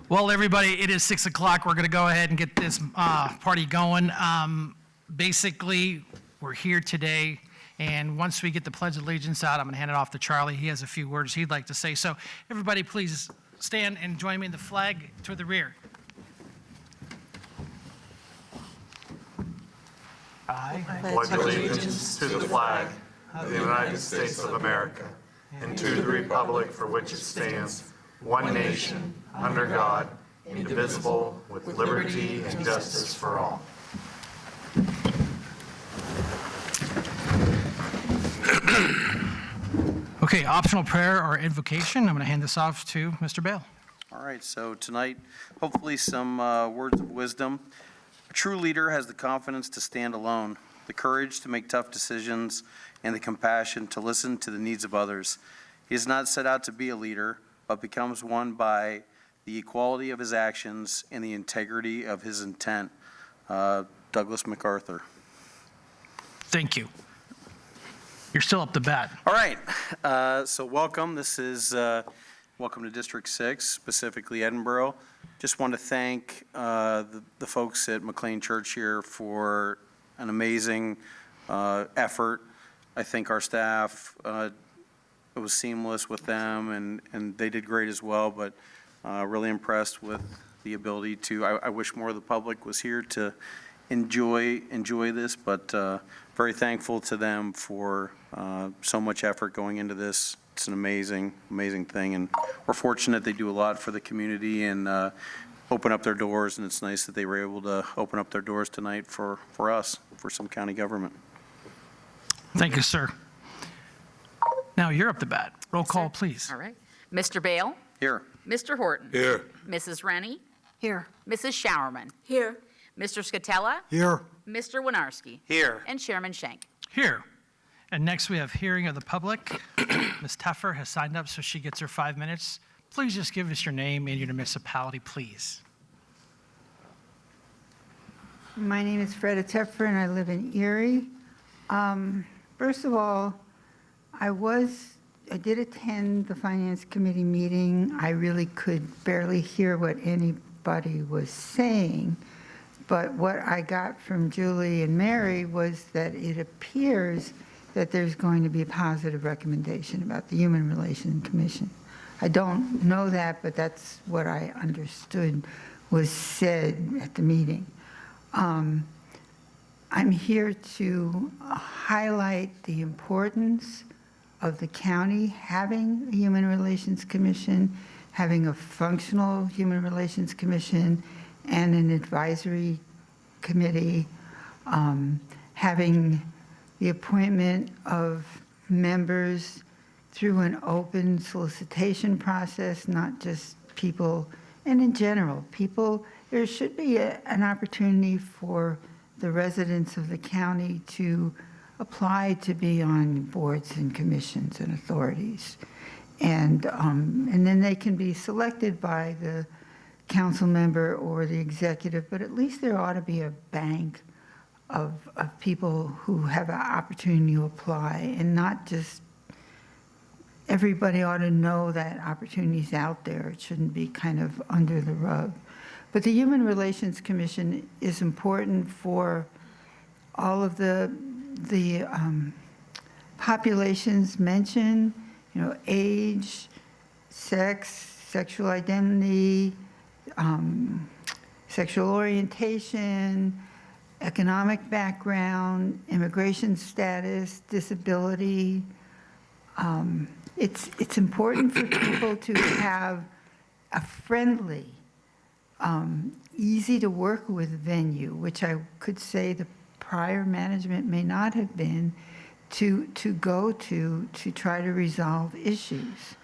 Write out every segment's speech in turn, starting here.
Well, everybody, it is 6 o'clock. We're going to go ahead and get this party going. Basically, we're here today, and once we get the Pledge of Allegiance out, I'm going to hand it off to Charlie. He has a few words he'd like to say. So everybody, please stand and join me in the flag to the rear. I pledge allegiance to the flag of the United States of America and to the republic for which it stands, one nation, under God, indivisible, with liberty and justice for all. Okay, optional prayer or invocation. I'm going to hand this off to Mr. Bale. All right, so tonight, hopefully some words of wisdom. A true leader has the confidence to stand alone, the courage to make tough decisions, and the compassion to listen to the needs of others. He is not set out to be a leader, but becomes one by the equality of his actions and the integrity of his intent. Douglas MacArthur. Thank you. You're still up to bat. All right, so welcome. This is welcome to District 6, specifically Edinburgh. Just want to thank the folks at McLean Church here for an amazing effort. I think our staff, it was seamless with them, and they did great as well, but really impressed with the ability to, I wish more of the public was here to enjoy this, but very thankful to them for so much effort going into this. It's an amazing thing, and we're fortunate they do a lot for the community and open up their doors, and it's nice that they were able to open up their doors tonight for us, for some county government. Thank you, sir. Now you're up to bat. Roll call, please. All right. Mr. Bale? Here. Mr. Horton? Here. Mrs. Rennie? Here. Mrs. Showerman? Here. Mr. Scatella? Here. Mr. Winarski? Here. And Chairman Schenk. Here. And next we have hearing of the public. Ms. Teffer has signed up, so she gets her 5 minutes. Please just give us your name and your municipality, please. My name is Freda Teffer, and I live in Erie. First of all, I did attend the Finance Committee meeting. I really could barely hear what anybody was saying, but what I got from Julie and Mary was that it appears that there's going to be a positive recommendation about the Human Relations Commission. I don't know that, but that's what I understood was said at the meeting. I'm here to highlight the importance of the county having a Human Relations Commission, having a functional Human Relations Commission, and an advisory committee, having the appointment of members through an open solicitation process, not just people, and in general, people, there should be an opportunity for the residents of the county to apply to be on boards and commissions and authorities. And then they can be selected by the council member or the executive, but at least there ought to be a bank of people who have an opportunity to apply, and not just everybody ought to know that opportunity's out there. It shouldn't be kind of under the rug. But the Human Relations Commission is important for all of the populations mentioned, age, sex, sexual identity, sexual orientation, economic background, immigration status, disability. It's important for people to have a friendly, easy to work with venue, which I could say the prior management may not have been, to go to try to resolve issues.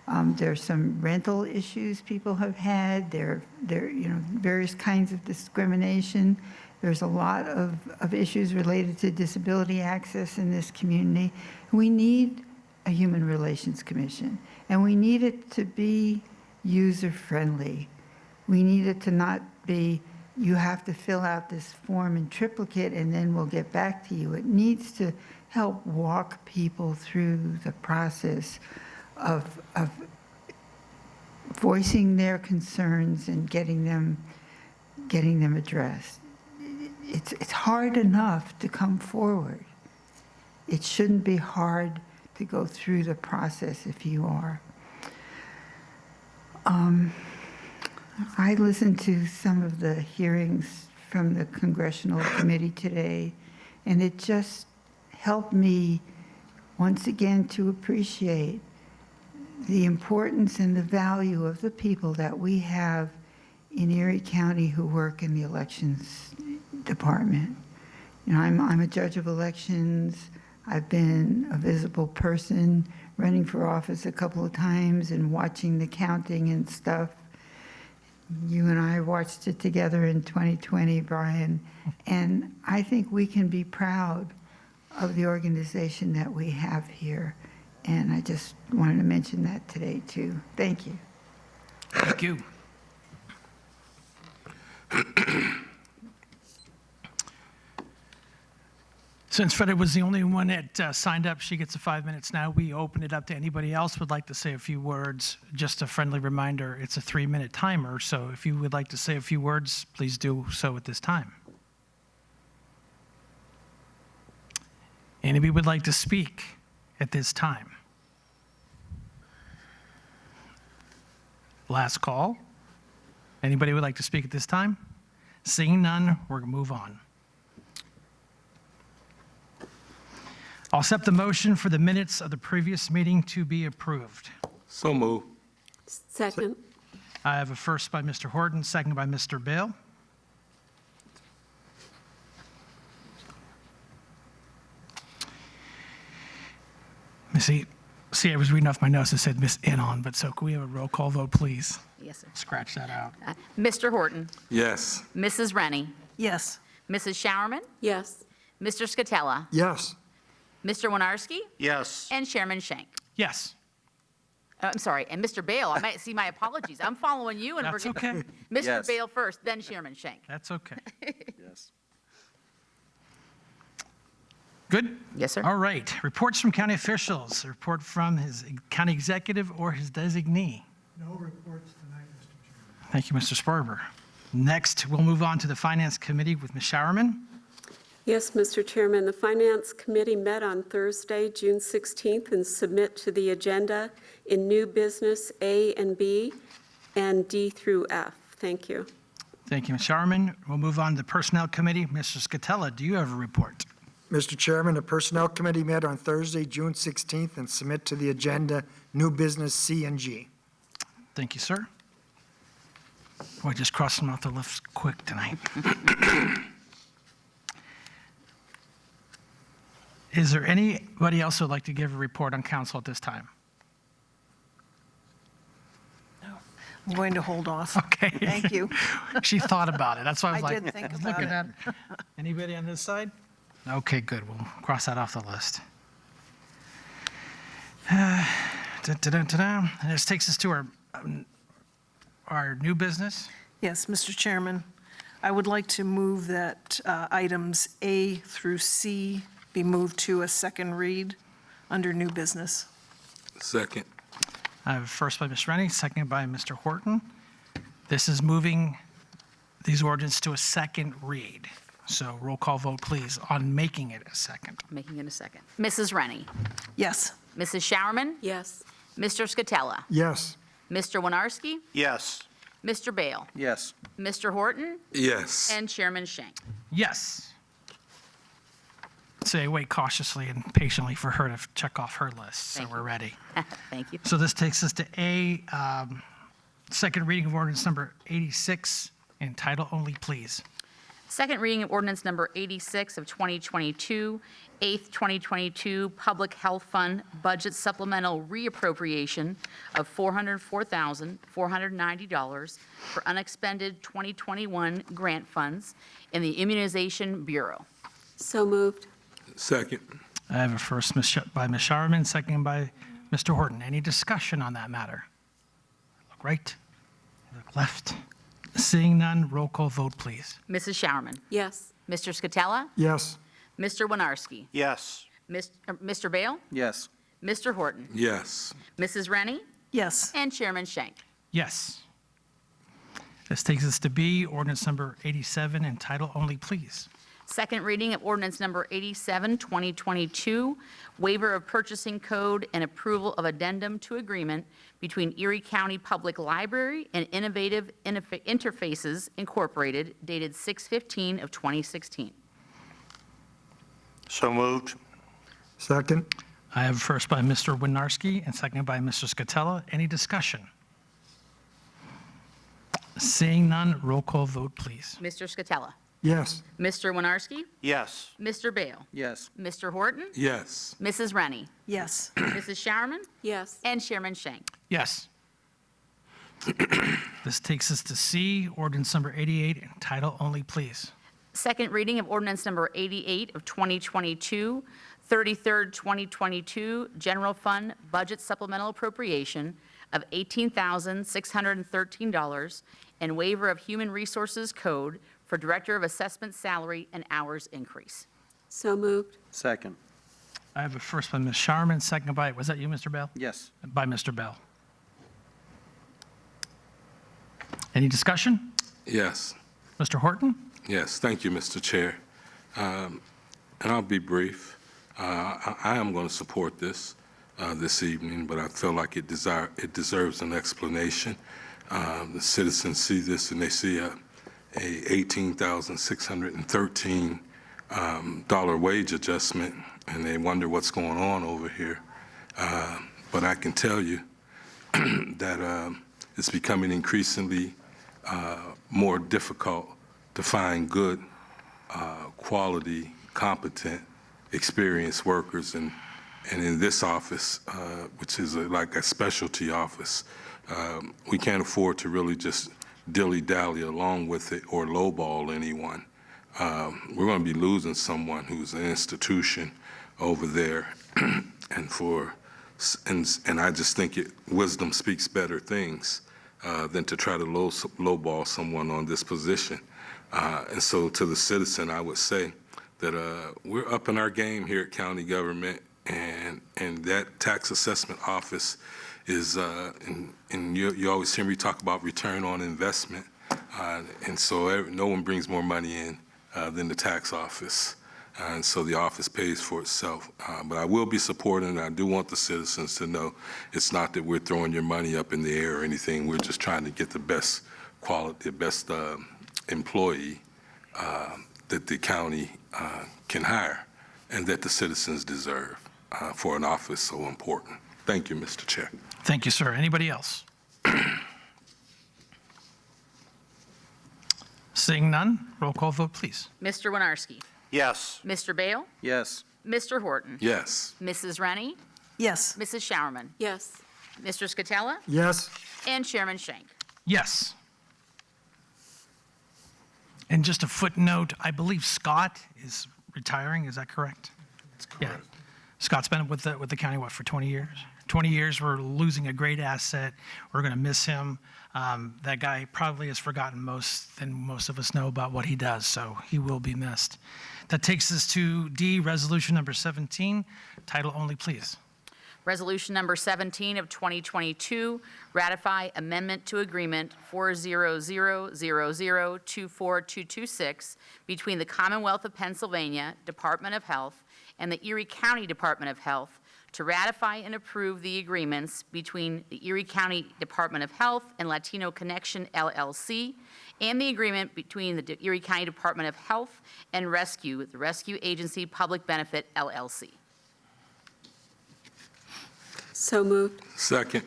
There's some rental issues people have had. There various kinds of discrimination. There's a lot of issues related to disability access in this community. We need a Human Relations Commission, and we need it to be user-friendly. We need it to not be, you have to fill out this form in triplicate and then we'll get back to you. It needs to help walk people through the process of voicing their concerns and getting them addressed. It's hard enough to come forward. It shouldn't be hard to go through the process if you are. I listened to some of the hearings from the Congressional Committee today, and it just helped me once again to appreciate the importance and the value of the people that we have in Erie County who work in the elections department. You know, I'm a judge of elections. I've been a visible person running for office a couple of times and watching the counting and stuff. You and I watched it together in 2020, Brian, and I think we can be proud of the organization that we have here. And I just wanted to mention that today, too. Thank you. Thank you. Since Freda was the only one that signed up, she gets the 5 minutes now. We open it up to anybody else would like to say a few words. Just a friendly reminder, it's a 3-minute timer, so if you would like to say a few words, please do so at this time. Anybody would like to speak at this time? Last call. Anybody would like to speak at this time? Seeing none, we're going to move on. I'll accept the motion for the minutes of the previous meeting to be approved. So move. Second. I have a first by Mr. Horton, second by Mr. Bale. See, I was reading off my notes, it said Miss Inon, but so can we have a roll call vote, please? Yes, sir. Scratch that out. Mr. Horton, Yes. Mrs. Rennie, Yes. Mrs. Showerman, Yes. Mr. Scatella, Yes. Mr. Winarski, Yes. and Chairman Shank. Yes, I'm sorry, and Mr. Bale, I might see my apologies. I'm following you and that's we're okay. Mr. Yes. Bale first, then Chairman Shank. That's okay. Yes. Good? Yes, sir. All right. Reports from county officials. A report from his county executive or his designee. No reports tonight, Mr. Chairman. Thank you, Mr. Sparber. Next, we'll move on to the Finance Committee with Ms. Showerman. Yes, Mr. Chairman, the Finance Committee met on Thursday, June 16th, and submit to the agenda in new business A and B and D through F. Thank you. Thank you, Ms. Showerman. We'll move on to the Personnel Committee. Mr. Scatella, do you have a report? Mr. Chairman, the Personnel Committee met on Thursday, June 16th, and submit to the agenda new business C and G. Thank you, sir. Boy, just crossed them off the list quick tonight. Is there anybody else who would like to give a report on council at this time? I'm going to hold off. Okay. Thank you. She thought about it. That's why I was I like, did think I was about looking it. at it. Anybody on this side? Okay, good. We'll cross that off the list. And this takes us to our new business. Yes, Mr. Chairman, I would like to move that items A through C be moved to a second read under new business. Second. I have a first by Ms. Rennie, seconded by Mr. Horton. This is moving these ordinances to a second read. So roll call vote, please, on making it a second. Making it a second. Mrs. Rennie, Yes. Mrs. Showerman, Yes. Mr. Scatella, Yes. Mr. Winarski, Yes. Mr. Bale, Yes. Mr. Horton, Yes. and Chairman Shank. Yes. Say, wait cautiously and patiently for her to check off her list, so Thank we're you. ready. Thank you. So this takes us to A, second reading of ordinance number 86, in title only, please. Second reading of ordinance number 86 of 2022, 8th 2022 Public Health Fund Budget Supplemental Reappropriation of $404,490 for unexpended 2021 grant funds in the Immunization Bureau. So moved. Second. I have a first by Ms. Showerman, second by Mr. Horton. Any discussion on that matter? Look right, look left. Seeing none, roll call vote, please. Mrs. Showerman, Yes. Mr. Scatella, Yes. Mr. Winarski, Yes. Mr. Bale, Yes. Mr. Horton, Yes. Mrs. Rennie, Yes. and Chairman Shank. Yes. This takes us to B, ordinance number 87, in title only, please. Second reading of ordinance number 87, 2022, waiver of purchasing code and approval of addendum to agreement between Erie County Public Library and Innovative Interfaces Incorporated, dated 6/15 of 2016. So moved. Second. I have first by Mr. Winarski and seconded by Mr. Scatella. Any discussion? Seeing none, roll call vote, please. Mr. Scatella. Yes. Mr. Winarski. Yes. Mr. Bale. Yes. Mr. Horton. Yes. Mrs. Rennie. Yes. Mrs. Showerman. Yes. And Chairman Shank. Yes. This takes us to C, ordinance number 88, in title only, please. Second reading of ordinance number 88 of 2022, 33rd 2022 General Fund Budget Supplemental Appropriation of $18,613 and waiver of Human Resources Code for Director of Assessment salary and hours increase. So moved. Second. I have a first by Ms. Showerman, seconded by, was that you, Mr. Bell? Yes. By Mr. Bell. Any discussion? Yes. Mr. Horton? Yes, thank you, Mr. Chair. And I'll be brief. I am going to support this evening, but I feel like it deserves an explanation. The citizens see this and they see a $18,613 wage adjustment, and they wonder what's going on over here. But I can tell you that it's becoming increasingly more difficult to find good, quality, competent, experienced workers. And in this office, which is like a specialty office, we can't afford to really just dilly-dally along with it or lowball anyone. We're going to be losing someone who's an institution over there, and I just think wisdom speaks better things than to try to lowball someone on this position. And so to the citizen, I would say that we're up in our game here at county government, and that tax assessment office is, and you always hear me talk about return on investment, and so no one brings more money in than the tax office, and so the office pays for itself. But I will be supporting, and I do want the citizens to know it's not that we're throwing your money up in the air or anything. We're just trying to get the best quality, the best employee that the county can hire and that the citizens deserve for an office so important. Thank you, Mr. Chair. Thank you, sir. Anybody else? Seeing none, roll call vote, please. Mr. Winarski. Yes. Mr. Bale. Yes. Mr. Horton. Yes. Mrs. Rennie. Yes. Mrs. Showerman. Yes. Mr. Scatella. Yes. And Chairman Shank. Yes. And just a footnote, I believe Scott is retiring, is that correct? That's correct. Yeah. Scott's been with the county, what, for 20 years? 20 years, we're losing a great asset. We're going to miss him. That guy probably has forgotten most of us know about what he does, so he will be missed. That takes us to D, resolution number 17. Title only, please. Resolution number 17 of 2022, ratify amendment to agreement 40000024226 between the Commonwealth of Pennsylvania Department of Health and the Erie County Department of Health to ratify and approve the agreements between the Erie County Department of Health and Latino Connection LLC, and the agreement between the Erie County Department of Health and Rescue, the Rescue Agency Public Benefit LLC. So moved. Second.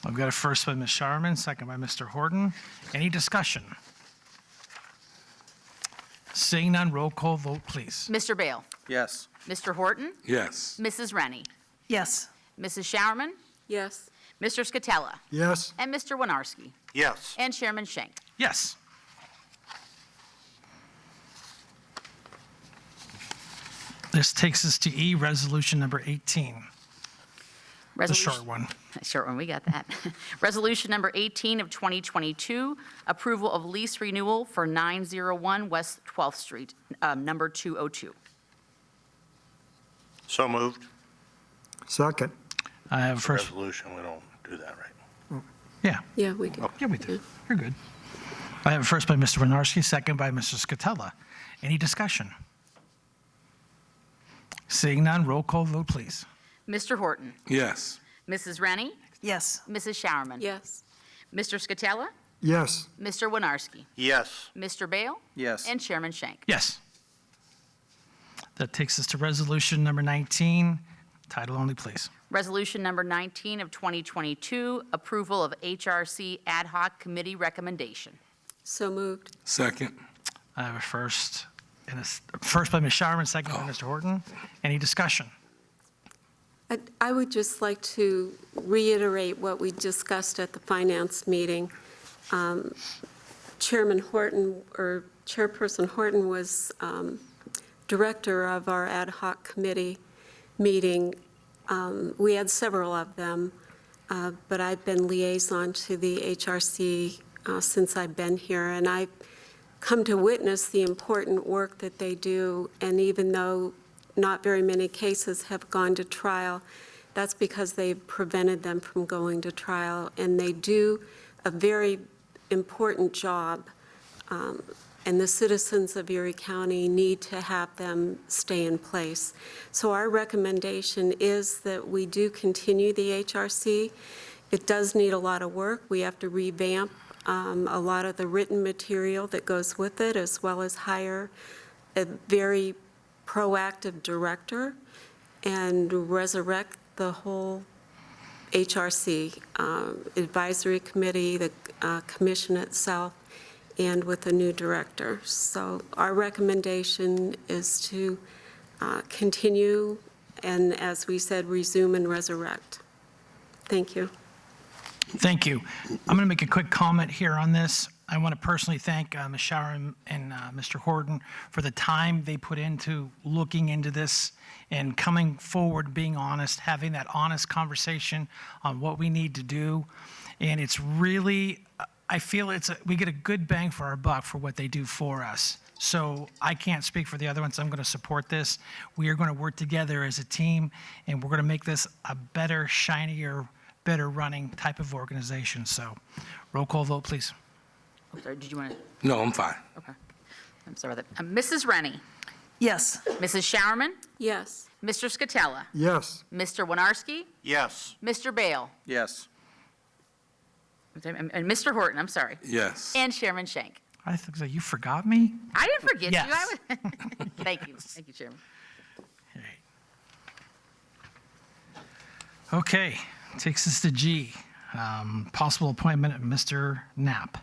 I've got a first by Ms. Showerman, second by Mr. Horton. Any discussion? Seeing none, roll call vote, please. Mr. Bale. Yes. Mr. Horton. Yes. Mrs. Rennie. Yes. Mrs. Showerman. Yes. Mr. Scatella. Yes. And Mr. Winarski. Yes. And Chairman Shank. Yes. This takes us to E, resolution number 18. The short one. Short one, we got that. Resolution number 18 of 2022, approval of lease renewal for 901 West 12th Street, number 202. So moved. Second. I have first. Resolution, we don't do that, right? Yeah, Yeah, we do. yeah, we do. You're good. I have a first by Mr. Winarski, second by Mr. Scatella. Any discussion? Seeing none, roll call vote, please. Mr. Horton, Yes. Mrs. Rennie, Yes. Mrs. Showerman. Yes. Mr. Scatella, Yes. Mr. Winarski, Yes. Mr. Bale, Yes. and Chairman Shank. Yes. That takes us to resolution number 19. Title only, please. Resolution number 19 of 2022, approval of HRC Ad Hoc Committee recommendation. So moved. Second. I have a first first by Ms. Showerman, second by Mr. Horton. Any discussion? I would just like to reiterate what we discussed at the finance meeting. Chairman Horton, or Chairperson Horton was director of our ad hoc committee meeting. We had several of them, but I've been liaison to the HRC since I've been here, and I've come to witness the important work that they do, and even though not very many cases have gone to trial, that's because they've prevented them from going to trial, and they do a very important job, and the citizens of Erie County need to have them stay in place. So our recommendation is that we do continue the HRC. It does need a lot of work. We have to revamp a lot of the written material that goes with it, as well as hire a very proactive director and resurrect the whole HRC, advisory committee, the commission itself, and with a new director. So our recommendation is to continue and, as we said, resume and resurrect. Thank you. Thank you. I'm going to make a quick comment here on this. I want to personally thank Ms. Shower and Mr. Horton for the time they put into looking into this and coming forward, being honest, having that honest conversation on what we need to do. And it's really, I feel we get a good bang for our buck for what they do for us. So I can't speak for the other ones. I'm going to support this. We are going to work together as a team, and we're going to make this a better, shinier, better running type of organization. So roll call vote, please. I'm sorry, did you want to? No, I'm fine. Okay. I'm sorry about that. Mrs. Rennie, Yes. Mrs. Showerman, Yes. Mr. Scatella, Yes. Mr. Winarski, Yes. Mr. Bale, Yes. and Mr. Horton, I'm sorry, Yes. and Chairman Shank. I think so. You forgot me? I didn't forget you. Yes. Thank you. Thank you, Chairman. Okay, takes us to G, possible appointment of Mr. Knapp.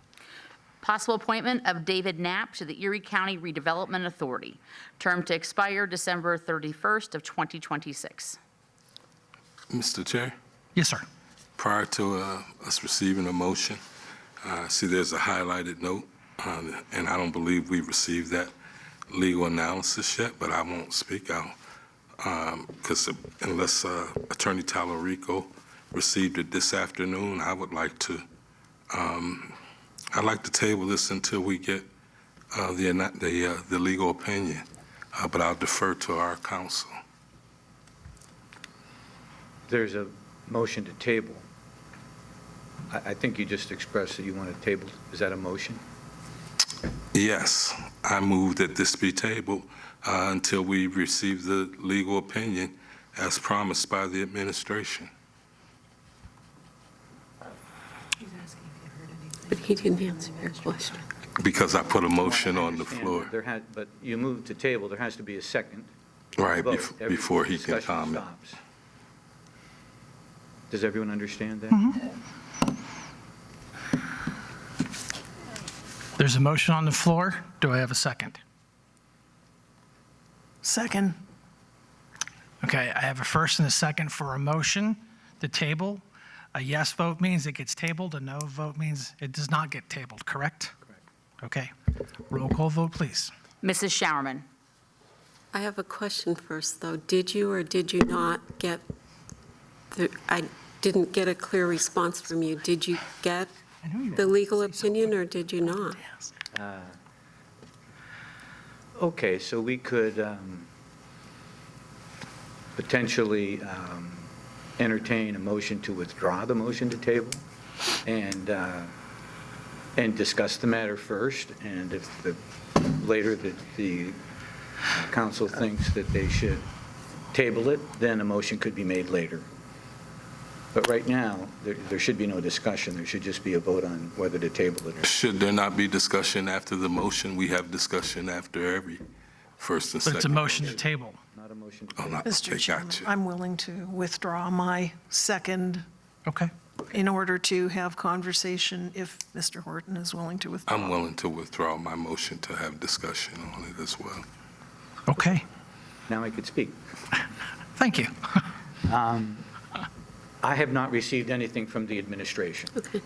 Possible appointment of David Knapp to the Erie County Redevelopment Authority. Term to expire December 31st of 2026. Mr. Chair, Yes, sir. prior to us receiving a motion, see there's a highlighted note, and I don't believe we received that legal analysis yet, but I won't speak out because unless Attorney Talarico received it this afternoon, I would like to, I'd like to table this until we get the legal opinion, but I'll defer to our counsel. There's a motion to table. I think you just expressed that you want to table. Is that a motion? Yes, I move that this be tabled until we receive the legal opinion as promised by the administration. But he didn't answer your question. Because I put a motion on the Understand, floor, but you moved to table, there has to be a second right, vote. Every before he can discussion comment. stops. Does everyone understand that? There's a motion on the floor. Do I have a second? Second. Okay, I have a first and a second for a motion to table. A yes vote means it gets tabled, a no vote means it does not get tabled, correct? Correct. Okay. Roll call vote, please. Mrs. Showerman, I have a question first, though. Did you or did you not get I didn't get a clear response from you. Did you get the legal opinion or did you not? Okay, so we could potentially entertain a motion to withdraw the motion to table? and discuss the matter first, and if later the council thinks that they should table it, then a motion could be made later. But right now, there should be no discussion. There should just be a vote on whether to table it or not. Should there not be discussion after the motion? We have discussion after every first and But second. it's a motion to table. Not a motion to Oh, table. not, Mr. okay, Chairman, gotcha. I'm willing to withdraw my second Okay. in order to have conversation if Mr. Horton is willing to withdraw. I'm willing to withdraw my motion to have discussion on it as well. Okay. Now I could speak. Thank you. I have not received anything from the administration. Okay.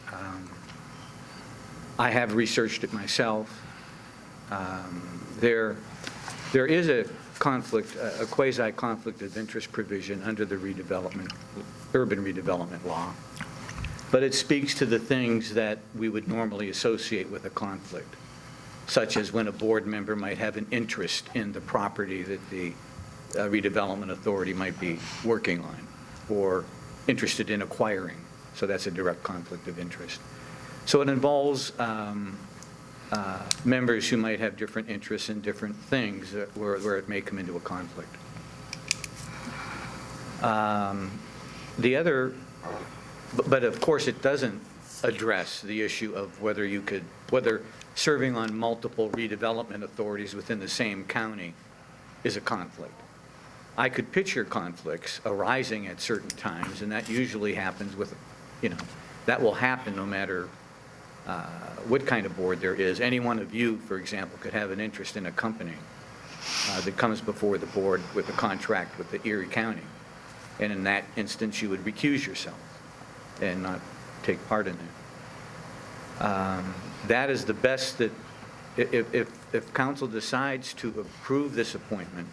I have researched it myself. There is a conflict, a quasi-conflict of interest provision under the urban redevelopment law, but it speaks to the things that we would normally associate with a conflict, such as when a board member might have an interest in the property that the redevelopment authority might be working on, or interested in acquiring. So that's a direct conflict of interest. So it involves members who might have different interests in different things where it may come into a conflict. The other, but of course, it doesn't address the issue of whether serving on multiple redevelopment authorities within the same county is a conflict. I could picture conflicts arising at certain times, and that usually happens with, that will happen no matter what kind of board there is. Any one of you, for example, could have an interest in a company that comes before the board with a contract with the Erie County. And in that instance, you would recuse yourself and not take part in it. That is the best that, if council decides to approve this appointment,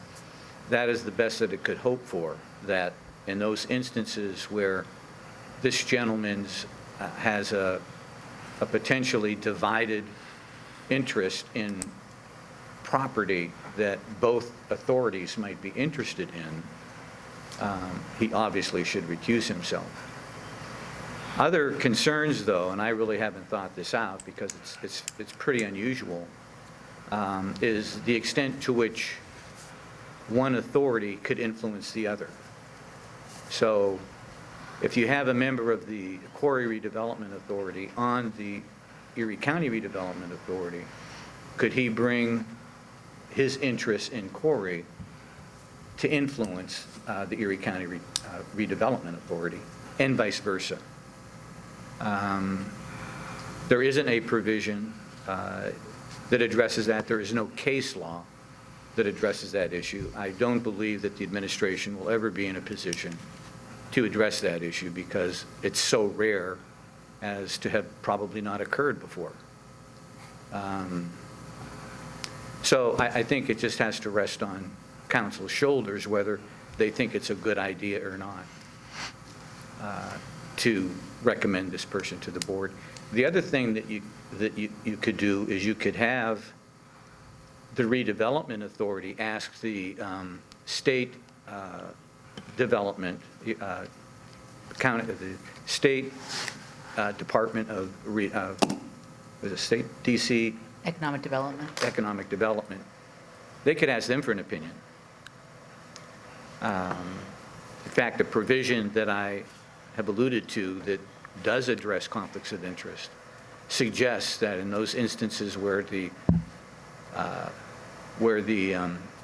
that is the best that it could hope for, that in those instances where this gentleman has a potentially divided interest in property that both authorities might be interested in, he obviously should recuse himself. Other concerns, though, and I really haven't thought this out because it's pretty unusual, is the extent to which one authority could influence the other. So if you have a member of the Quarry Redevelopment Authority on the Erie County Redevelopment Authority, could he bring his interest in Quarry to influence the Erie County Redevelopment Authority, and vice versa? There isn't a provision that addresses that. There is no case law that addresses that issue. I don't believe that the administration will ever be in a position to address that issue because it's so rare as to have probably not occurred before. So I think it just has to rest on council's shoulders whether they think it's a good idea or not to recommend this person to the board. The other thing that you could do is you could have the redevelopment authority ask the state development, the state Department of, was it state, DC? Economic Development. Economic Development. They could ask them for an opinion. In fact, the provision that I have alluded to that does address conflicts of interest suggests that in those instances where the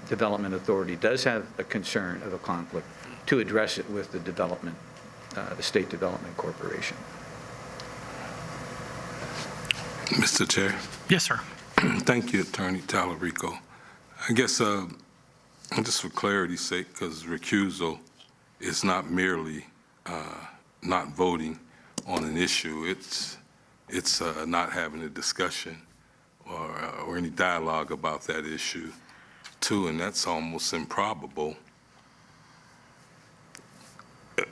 development authority does have a concern of a conflict, to address it with the State Development Corporation. Mr. Chair. Yes, sir. Thank you, Attorney Talarico. I guess just for clarity's sake, because recusal is not merely not voting on an issue. It's not having a discussion or any dialogue about that issue, too, and that's almost improbable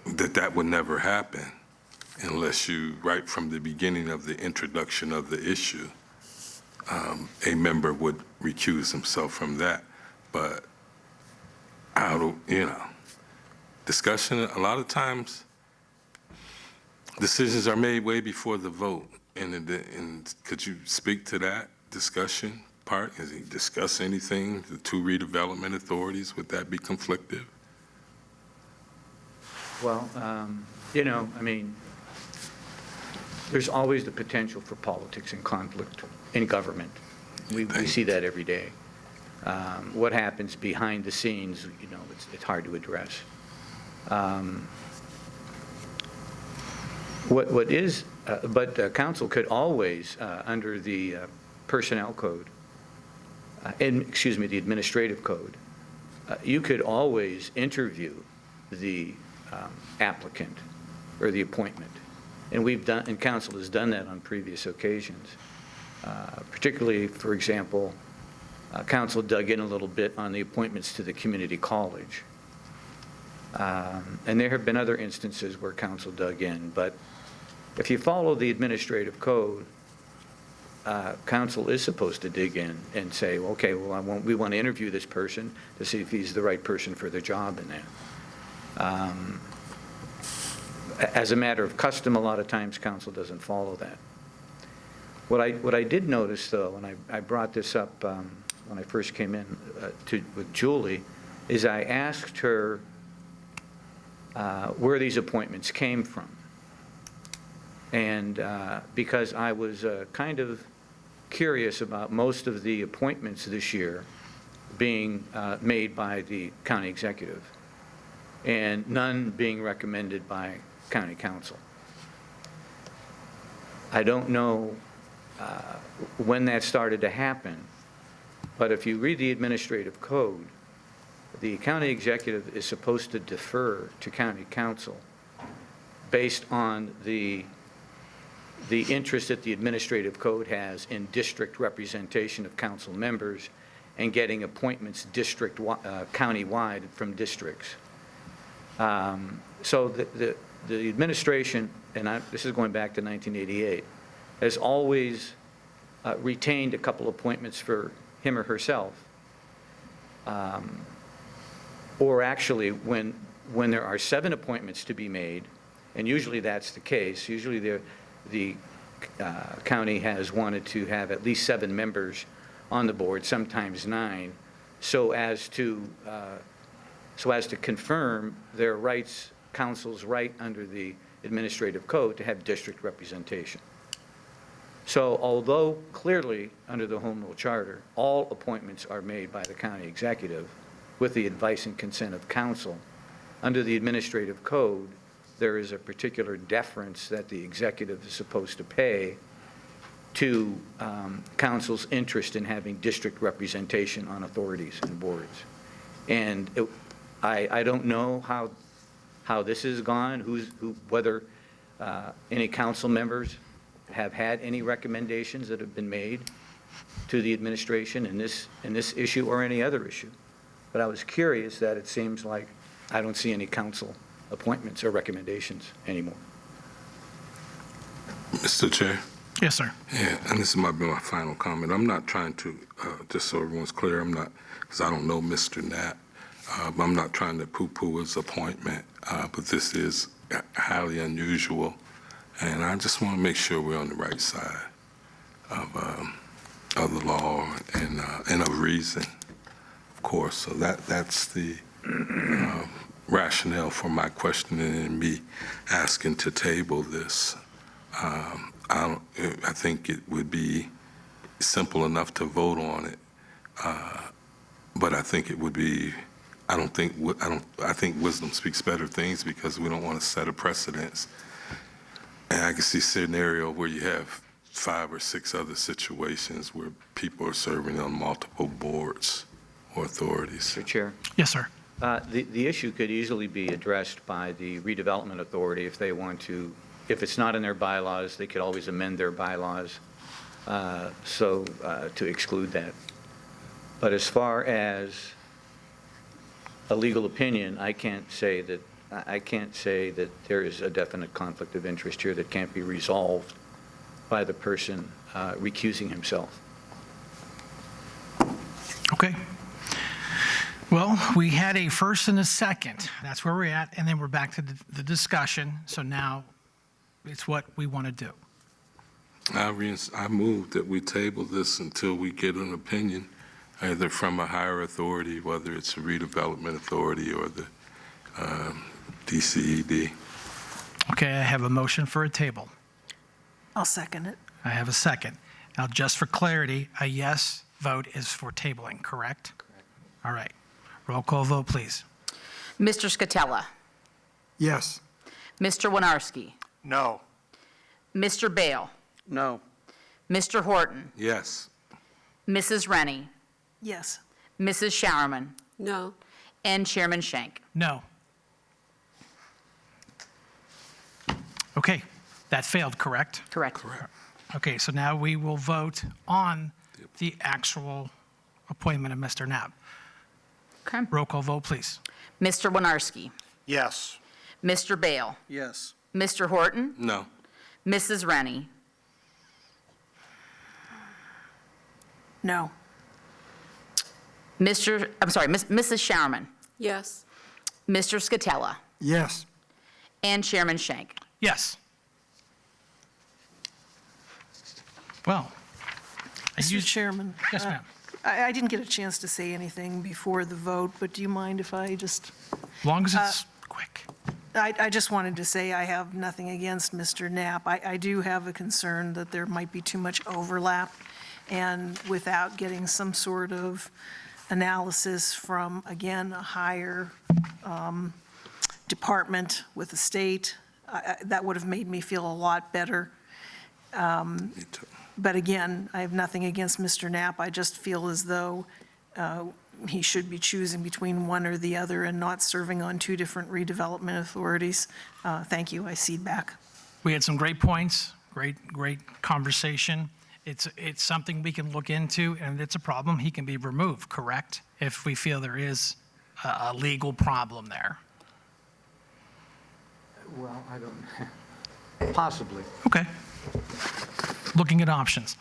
that would never happen unless you, right from the beginning of the introduction of the issue, a member would recuse himself from that. But discussion, a lot of times, decisions are made way before the vote. And could you speak to that discussion part? Has he discussed anything, the two redevelopment authorities? Would that be conflictive? Well, I mean, there's always the potential for politics and conflict in government. We see that every day. What happens behind the scenes, it's hard to address. But council could always, under the personnel code, the administrative code, you could always interview the applicant or the appointment. And council has done that on previous occasions. Particularly, for example, council dug in a little bit on the appointments to the community college. And there have been other instances where council dug in, but if you follow the administrative code, council is supposed to dig in and say, okay, well, we want to interview this person to see if he's the right person for the job in that. As a matter of custom, a lot of times council doesn't follow that. What I did notice, though, and I brought this up when I first came in with Julie, is I asked her where these appointments came from. And because I was kind of curious about most of the appointments this year being made by the county executive and none being recommended by county council. I don't know when that started to happen, but if you read the administrative code, the county executive is supposed to defer to county council based on the interest that the administrative code has in district representation of council members and getting appointments county-wide from districts. So the administration, and this is going back to 1988, has always retained a couple appointments for him or herself. Or actually, when there are 7 appointments to be made, and usually that's the case, usually the county has wanted to have at least 7 members on the board, sometimes 9, so as to confirm their rights, council's right under the administrative code to have district representation. So although clearly under the Home Rule Charter, all appointments are made by the county executive with the advice and consent of council, under the administrative code, there is a particular deference that the executive is supposed to pay to council's interest in having district representation on authorities and boards. And I don't know how this has gone, whether any council members have had any recommendations that have been made to the administration in this issue or any other issue. But I was curious that it seems like I don't see any council appointments or recommendations anymore. Mr. Chair? Yes, sir. Yeah, and this might be my final comment. I'm not trying to, just so everyone's clear, because I don't know Mr. Knapp, but I'm not trying to poo-poo his appointment, but this is highly unusual, and I just want to make sure we're on the right side of the law and of reason, of course. So that's the rationale for my questioning and me asking to table this. I think it would be simple enough to vote on it, but I think it would be. I think wisdom speaks better things because we don't want to set a precedence. And I can see a scenario where you have 5 or 6 other situations where people are serving on multiple boards or authorities. Mr. Chair? Yes, sir. The issue could easily be addressed by the redevelopment authority if they want to. If it's not in their bylaws, they could always amend their bylaws to exclude that. But as far as a legal opinion, I can't say that there is a definite conflict of interest here that can't be resolved by the person recusing himself. Okay. Well, we had a first and a second. That's where we're at, and then we're back to the discussion. So now it's what we want to do. I move that we table this until we get an opinion, either from a higher authority, whether it's a redevelopment authority or the DCED. Okay, I have a motion for a table. I'll second it. I have a second. Now, just for clarity, a yes vote is for tabling, correct? Correct. All right. Roll call vote, please. Mr. Scatella, Yes. Mr. Winarski, No. Mr. Bale, No. Mr. Horton, Yes. Mrs. Rennie, Yes. Mrs. Showerman, No. and Chairman Schenk. No. Okay, that failed, correct? Correct. Okay, so now we will vote on the actual appointment of Mr. Knapp. Okay. Roll call vote, please. Mr. Winarski, Yes. Mr. Bale, Yes. Mr. Horton, No. Mrs. Rennie, No. Mrs. Showerman, Yes. Mr. Scatella, Yes. and Chairman Schenk. Yes. Well. I Mr. used- Chairman. Yes, ma'am. I didn't get a chance to say anything before the vote, but do you mind if I just, As long as it's quick. I just wanted to say I have nothing against Mr. Knapp. I do have a concern that there might be too much overlap, and without getting some sort of analysis from, again, a higher department with the state, that would have made me feel a lot better. Me too. But again, I have nothing against Mr. Knapp. I just feel as though he should be choosing between one or the other and not serving on two different redevelopment authorities. Thank you. I cede back. We had some great points, great conversation. It's something we can look into, and if it's a problem, he can be removed, correct? If we feel there is a legal problem there. Well, I don't, possibly. Okay. Looking at options.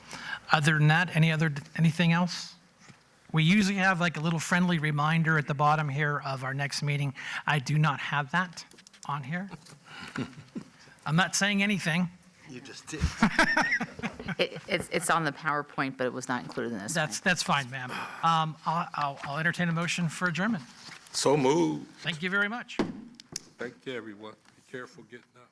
Other than that, anything else? We usually have like a little friendly reminder at the bottom here of our next meeting. I do not have that on here. I'm not saying anything. You just did. It's on the PowerPoint, but it was not included in this. That's fine, ma'am. I'll entertain a motion for adjournment. So moved. Thank you very much. Thank you, everyone. Be careful getting up.